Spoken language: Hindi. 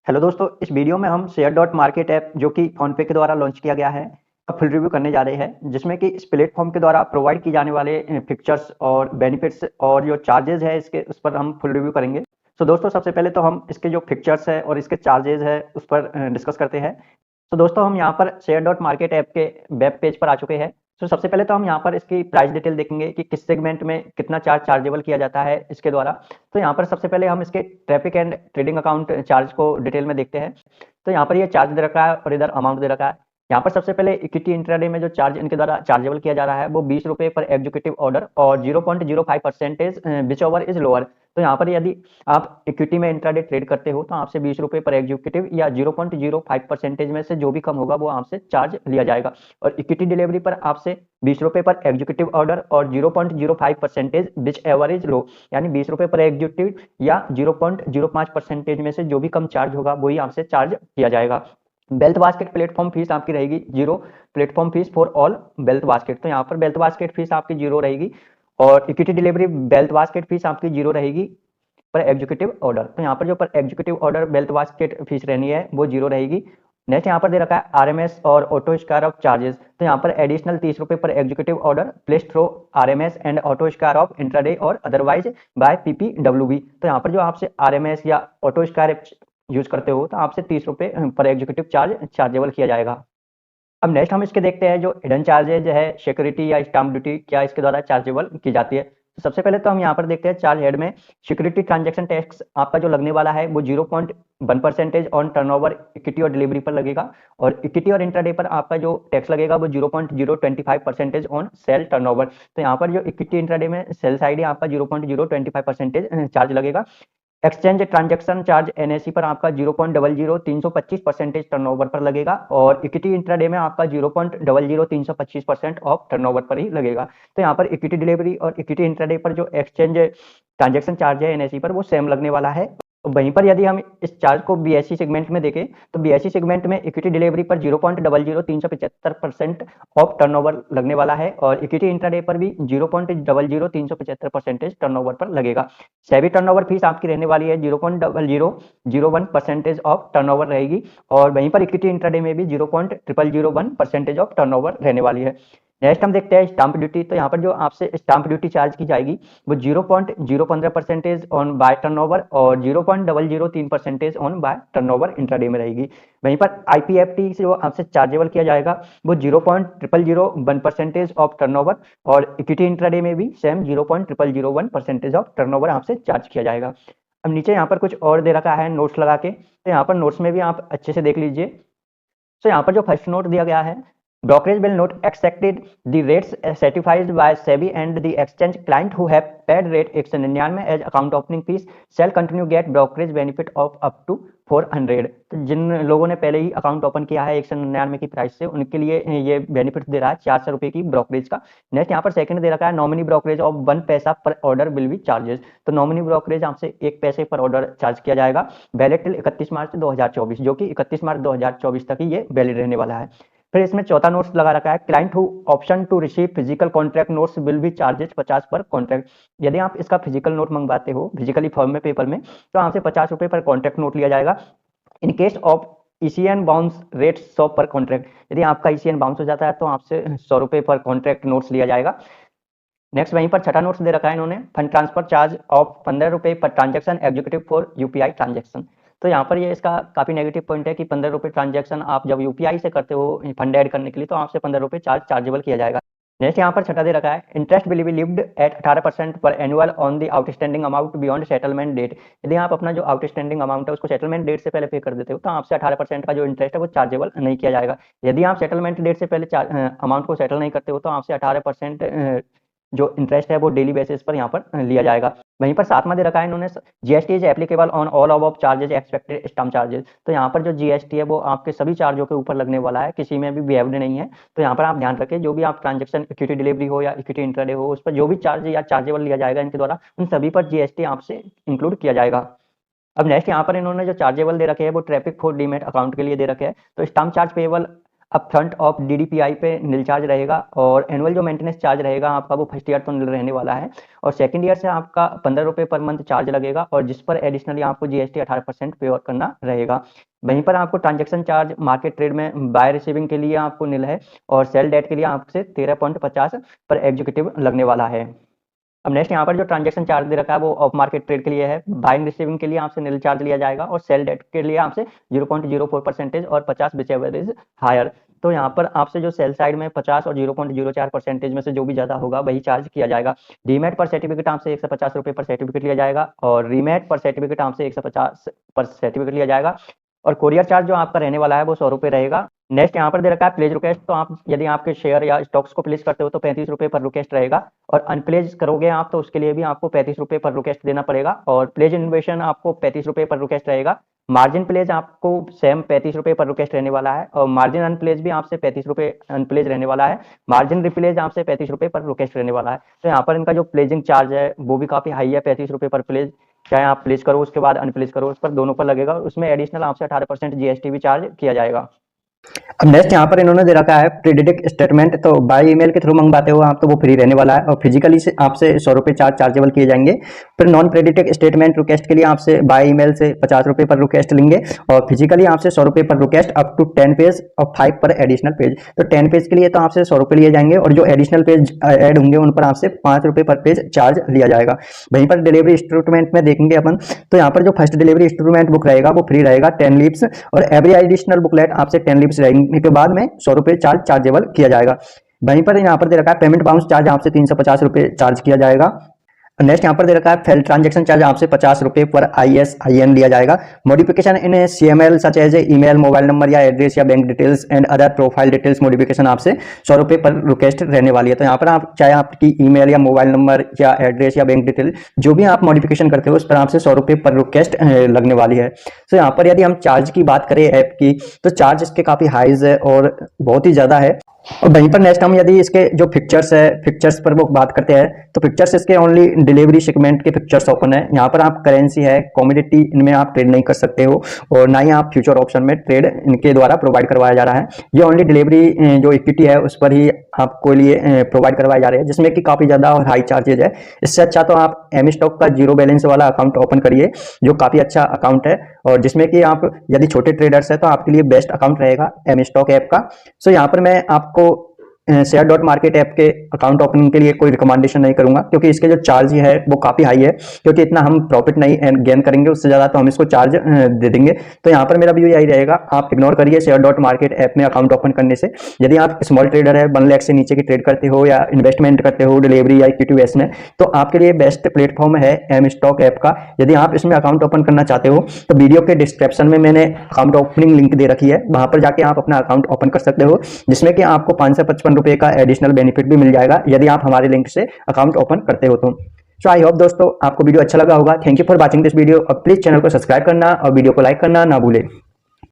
हेलो दोस्तों, इस वीडियो में हम शेयर डॉट मार्केट ऐप जो कि फ़ोनपे के द्वारा लॉन्च किया गया है, का फुल रिव्यू करने जा रहे हैं, जिसमें कि इस प्लेटफ़ॉर्म के द्वारा प्रोवाइड की जाने वाले फीचर्स और बेनिफिट्स और जो चार्जेज़ है इसके उस पर हम फुल रिव्यू करेंगे। तो दोस्तों सबसे पहले तो हम इसके जो फीचर्स है और इसके चार्जेज़ है उस पर डिस्कस करते हैं। तो दोस्तों हम यहाँ पर शेयर डॉट मार्केट ऐप के वेब पेज पर आ चुके हैं। तो सबसे पहले तो हम यहाँ पर इसकी प्राइस डिटेल देखेंगे कि किस सेगमेंट में कितना चार्जेबल किया जाता है इसके द्वारा। तो यहाँ पर सबसे पहले हम इसके traffic and trading account charge को डिटेल में देखते हैं। तो यहाँ पर ये चार्ज दे रखा है और इधर अमाउंट दे रखा है। यहाँ पर सबसे पहले इक्विटी इंट्राडे में जो चार्ज इनके द्वारा चार्जेबल किया जा रहा है वो 20 रुपये पर एग्जीक्यूटिव ऑर्डर और 0.05% विच ओवर इज लोअर। तो यहाँ पर यदि आप इक्विटी में इंट्राडे ट्रेड करते हो तो आपसे 20 रुपये पर एग्जीक्यूटिव या 0.05% में से जो भी कम होगा वो आपसे चार्ज लिया जाएगा। और इक्विटी डिलीवरी पर आपसे 20 रुपये पर एग्जीक्यूटिव ऑर्डर और 0.05% विच एवर इज लो, यानी 20 रुपये पर एग्जीक्यूटिव या 0.05% में से जो भी कम चार्ज होगा वही आपसे चार्ज किया जाएगा। वेल्थ बास्केट प्लेटफॉर्म फीस आपकी रहेगी zero, platform fees for all wealth basket. तो यहाँ पर वेल्थ बास्केट फीस आपकी जीरो रहेगी और equity delivery wealth basket fees आपकी जीरो रहेगी पर एग्जीक्यूटिव ऑर्डर। तो यहाँ पर जो पर executive order wealth basket fees रहनी है वो जीरो रहेगी। नेक्स्ट यहाँ पर दे रखा है आरएमएस और ऑटो स्क्वायर ऑफ चार्जेस। तो यहाँ पर एडिशनल 30 रुपये पर executive order place through RMS and auto square off intraday और अदरवाइज बाय पीपीडब्ल्यूबी। तो यहाँ पर जो आपसे आरएमएस या ऑटो स्क्वायर यूज करते हो तो आपसे 30 रुपये पर एग्जीक्यूटिव चार्जेबल किया जाएगा। अब नेक्स्ट हम इसके देखते हैं जो हिडन चार्जेज है, सिक्योरिटी या स्टाम्प ड्यूटी क्या इसके द्वारा चार्जेबल की जाती है। तो सबसे पहले तो हम यहाँ पर देखते हैं चार्ज हेड में सिक्योरिटी ट्रांजैक्शन टैक्स आपका जो लगने वाला है वो 0.1% ऑन टर्नओवर इक्विटी और डिलीवरी पर लगेगा। और इक्विटी और इंट्राडे पर आपका जो टैक्स लगेगा वो 0.025% ऑन सेल टर्नओवर। तो यहाँ पर जो इक्विटी इंट्राडे में सेल साइड है आपका 0.025% चार्ज लगेगा। एक्सचेंज ट्रांजैक्शन चार्ज एनएसई पर आपका 0.00325% टर्नओवर पर लगेगा और इक्विटी इंट्राडे में आपका 0.00325% ऑफ टर्नओवर पर ही लगेगा। तो यहाँ पर इक्विटी डिलीवरी और इक्विटी इंट्राडे पर जो एक्सचेंज ट्रांजैक्शन चार्ज है एनएसई पर वो सेम लगने वाला है। वहीं पर यदि हम इस चार्ज को बीएसई सेगमेंट में देखें तो बीएसई सेगमेंट में इक्विटी डिलीवरी पर 0.00375% ऑफ टर्नओवर लगने वाला है और इक्विटी इंट्राडे पर भी 0.00375% टर्नओवर पर लगेगा। सेबी टर्नओवर फीस आपकी रहने वाली है 0.0001% ऑफ टर्नओवर रहेगी और वहीं पर इक्विटी इंट्राडे में भी 0.0001% ऑफ टर्नओवर रहने वाली है। नेक्स्ट हम देखते हैं स्टाम्प ड्यूटी। तो यहाँ पर जो आपसे स्टाम्प ड्यूटी चार्ज की जाएगी वो 0.015% ऑन बाय टर्नओवर और 0.003% ऑन बाय टर्नओवर इंट्राडे में रहेगी। वहीं पर आईपीएफटी से जो आपसे चार्जेबल किया जाएगा वो 0.0001% ऑफ टर्नओवर और इक्विटी इंट्राडे में भी सेम 0.0001% ऑफ टर्नओवर आपसे चार्ज किया जाएगा। अब नीचे यहाँ पर कुछ और दे रखा है नोट्स लगा के, तो यहाँ पर नोट्स में भी आप अच्छे से देख लीजिए। तो यहाँ पर जो फर्स्ट नोट दिया गया है, brokerage will not accepted the rates certified by SEBI and the exchange client who have paid rate 199 as account opening fees shall continue get brokerage benefit of up to 400। तो जिन लोगों ने पहले ही अकाउंट ओपन किया है 199 की प्राइस से उनके लिए ये बेनिफिट दे रहा है 400 रुपये की ब्रोकरेज का। नेक्स्ट यहाँ पर सेकंड दे रखा है नॉमिनी ब्रोकरेज ऑफ 1 पैसा पर ऑर्डर विल बी चार्जेस। तो नॉमिनी ब्रोकरेज आपसे 1 पैसे पर ऑर्डर चार्ज किया जाएगा वैलिड टिल 31 मार्च 2024, जो कि 31 मार्च 2024 तक ही ये वैलिड रहने वाला है। फिर इसमें चौथा नोट्स लगा रखा है client who option to receive physical contract notes will be charges 50 per contract. यदि आप इसका फिजिकल नोट मंगवाते हो फिजिकली फॉर्म में पेपर में तो आपसे 50 रुपये पर कॉन्ट्रैक्ट नोट लिया जाएगा। In case of ECN bounce rate 100 पर कॉन्ट्रैक्ट, यदि आपका ईसीएन बाउंस हो जाता है तो आपसे 100 रुपये पर कॉन्ट्रैक्ट नोट्स लिया जाएगा। नेक्स्ट वहीं पर छठा नोट्स दे रखा है इन्होंने फंड ट्रांसफर चार्ज ऑफ 15 रुपये per transaction executive for UPI transaction. तो यहाँ पर ये इसका काफी नेगेटिव पॉइंट है कि 15 रुपये ट्रांजेक्शन आप जब यूपीआई से करते हो फंड ऐड करने के लिए तो आपसे 15 रुपये चार्जेबल किया जाएगा। नेक्स्ट यहाँ पर छठा दे रखा है interest will be levied at 18% per annual on the outstanding amount beyond settlement date. यदि आप अपना जो आउटस्टैंडिंग अमाउंट है उसको सेटलमेंट डेट से पहले पे कर देते हो तो आपसे 18% का जो इंटरेस्ट है वो चार्जेबल नहीं किया जाएगा। यदि आप सेटलमेंट डेट से पहले अमाउंट को सेटल नहीं करते हो तो आपसे 18% जो इंटरेस्ट है वो डेली बेसिस पर यहाँ पर लिया जाएगा। वहीं पर सातवां दे रखा है इन्होंने GST is applicable on all above charges expected stamp charges. तो यहाँ पर जो जीएसटी है वो आपके सभी चार्जों के ऊपर लगने वाला है, किसी में भी वेव्ड नहीं है। तो यहाँ पर आप ध्यान रखें जो भी आप ट्रांजेक्शन इक्विटी डिलीवरी हो या इक्विटी इंट्राडे हो उस पर जो भी चार्ज या चार्जेबल लिया जाएगा इनके द्वारा उन सभी पर जीएसटी आपसे इंक्लूड किया जाएगा। अब नेक्स्ट यहाँ पर इन्होंने जो चार्जेबल दे रखे हैं वो ट्रैफिक फॉर डीमेट अकाउंट के लिए दे रखे हैं। तो स्टाम्प चार्ज पेबल अब फ्रंट ऑफ DDPI पे नील चार्ज रहेगा और एनुअल जो मेंटेनेंस चार्ज रहेगा आपका वो फर्स्ट ईयर तो नील रहने वाला है और सेकंड ईयर से आपका 15 रुपये पर मंथ चार्ज लगेगा और जिस पर एडिशनली आपको GST 18% पे करना रहेगा। वहीं पर आपको ट्रांजैक्शन चार्ज मार्केट ट्रेड में बाय रिसीविंग के लिए आपको नील है और सेल डेट के लिए आपसे 13.50 पर एग्जीक्यूटिव लगने वाला है। अब नेक्स्ट यहाँ पर जो ट्रांजैक्शन चार्ज दे रखा है वो ऑफ मार्केट ट्रेड के लिए है, बाइंग रिसीविंग के लिए आपसे नील चार्ज लिया जाएगा और सेल डेट के लिए आपसे 0.04% और 50 विच एवर इज हायर। तो यहाँ पर आपसे जो सेल साइड में 50 और 0.04% में से जो भी ज्यादा होगा वही चार्ज किया जाएगा। डीमेट पर सर्टिफिकेट आपसे 150 रुपये पर सर्टिफिकेट लिया जाएगा और रीमेट पर सर्टिफिकेट आपसे 150 पर सर्टिफिकेट लिया जाएगा और कोरियर चार्ज जो आपका रहने वाला है वो 100 रुपये रहेगा। नेक्स्ट यहाँ पर दे रखा है प्लेज रिक्वेस्ट, तो आप यदि आपके शेयर या स्टॉक्स को प्लेस करते हो तो 35 रुपये पर रिक्वेस्ट रहेगा और अनप्लेज करोगे आप तो उसके लिए भी आपको 35 रुपये पर रिक्वेस्ट देना पड़ेगा और प्लेज इन्वेशन आपको 35 रुपये पर रिक्वेस्ट रहेगा। मार्जिन प्लेज आपको सेम 35 रुपये पर रिक्वेस्ट रहने वाला है और मार्जिन अनप्लेज भी आपसे 35 रुपये अनप्लेज रहने वाला है। मार्जिन रिप्लेज आपसे 35 रुपये पर रिक्वेस्ट रहने वाला है। तो यहाँ पर इनका जो प्लेजिंग चार्ज है वो भी काफी हाई है, 35 रुपये पर प्लेज, चाहे आप प्लेस करो उसके बाद अनप्लेस करो उस पर दोनों पर लगेगा। उसमें एडिशनल आपसे 18% GST भी चार्ज किया जाएगा। अब नेक्स्ट यहाँ पर इन्होंने दे रखा है प्रीडिक्ट स्टेटमेंट, तो बाय ईमेल के थ्रू मंगवाते हो आप तो वो फ्री रहने वाला है और फिजिकली से आपसे 100 रुपये चार्जेबल किए जाएंगे। फिर नॉन प्रीडिक्ट स्टेटमेंट रिक्वेस्ट के लिए आपसे बाय ईमेल से 50 रुपये पर रिक्वेस्ट लेंगे और फिजिकली आपसे 100 रुपये पर रिक्वेस्ट अप टू 10 पेज और 5 पर एडिशनल पेज। तो 10 पेज के लिए तो आपसे 100 रुपये लिए जाएंगे और जो एडिशनल पेज ऐड होंगे उन पर आपसे 5 रुपये पर पेज चार्ज लिया जाएगा। वहीं पर डिलीवरी इंस्ट्रूमेंट में देखेंगे अपन तो यहाँ पर जो फर्स्ट डिलीवरी इंस्ट्रूमेंट बुक रहेगा वो फ्री रहेगा 10 लीव्स और एवरी एडिशनल बुकलेट आपसे 10 लीव्स रहेंगे के बाद में 100 रुपये चार्जेबल किया जाएगा। वहीं पर यहाँ पर दे रखा है पेमेंट बाउंस चार्ज आपसे 350 रुपये चार्ज किया जाएगा। नेक्स्ट यहाँ पर दे रखा है फेल ट्रांजैक्शन चार्ज आपसे 50 रुपये पर ISIN लिया जाएगा। Modification in CML such as email, mobile number या एड्रेस या bank details and other profile details modification आपसे 100 रुपये पर रिक्वेस्ट रहने वाली है। तो यहाँ पर आप चाहे आपकी ईमेल या मोबाइल नंबर या एड्रेस या बैंक डिटेल जो भी आप मॉडिफिकेशन करते हो उस पर आपसे 100 रुपये पर रिक्वेस्ट लगने वाली है। तो यहाँ पर यदि हम चार्ज की बात करें ऐप की तो चार्ज इसके काफी हाइज है और बहुत ही ज्यादा है। और वहीं पर नेक्स्ट हम यदि इसके जो पिक्चर्स है पिक्चर्स पर वो बात करते हैं तो पिक्चर्स इसके ओनली डिलीवरी सेगमेंट के पिक्चर्स ओपन है। यहाँ पर आप करेंसी है, कमोडिटी इनमें आप ट्रेड नहीं कर सकते हो और ना ही आप फ्यूचर ऑप्शन में ट्रेड इनके द्वारा प्रोवाइड करवाया जा रहा है। ये ओनली डिलीवरी जो इक्विटी है उस पर ही आपको लिए प्रोवाइड करवाए जा रहे हैं जिसमें कि काफी ज्यादा और हाई चार्जेज है। इससे अच्छा तो आप एम स्टॉक का जीरो बैलेंस वाला अकाउंट ओपन करिए जो काफी अच्छा अकाउंट है और जिसमें कि आप यदि छोटे ट्रेडर्स है तो आपके लिए बेस्ट अकाउंट रहेगा एम स्टॉक ऐप का। सो यहाँ पर मैं आपको शेयर.मार्केट ऐप के अकाउंट ओपनिंग के लिए कोई रिकमेंडेशन नहीं करूंगा क्योंकि इसके जो चार्ज है वो काफी हाई है, क्योंकि इतना हम प्रॉफिट नहीं गेन करेंगे, उससे ज्यादा तो हम इसको चार्ज दे देंगे। तो यहाँ पर मेरा व्यू यही रहेगा, आप इग्नोर करिए शेयर.मार्केट ऐप में अकाउंट ओपन करने से। यदि आप स्मॉल ट्रेडर है, 1 लाख से नीचे की ट्रेड करते हो या इन्वेस्टमेंट करते हो डिलीवरी या इक्विटी बेस में, तो आपके लिए बेस्ट प्लेटफॉर्म है एम स्टॉक ऐप का। यदि आप इसमें अकाउंट ओपन करना चाहते हो तो वीडियो के डिस्क्रिप्शन में मैंने अकाउंट ओपनिंग लिंक दे रखी है, वहां पर जाके आप अपना अकाउंट ओपन कर सकते हो जिसमें कि आपको 555 रुपए का एडिशनल बेनिफिट भी मिल जाएगा यदि आप हमारे लिंक से अकाउंट ओपन करते हो तो। सो आई होप दोस्तों आपको वीडियो अच्छा लगा होगा। Thank you for watching this video और प्लीज चैनल को सब्सक्राइब करना और वीडियो को लाइक करना ना भूलें।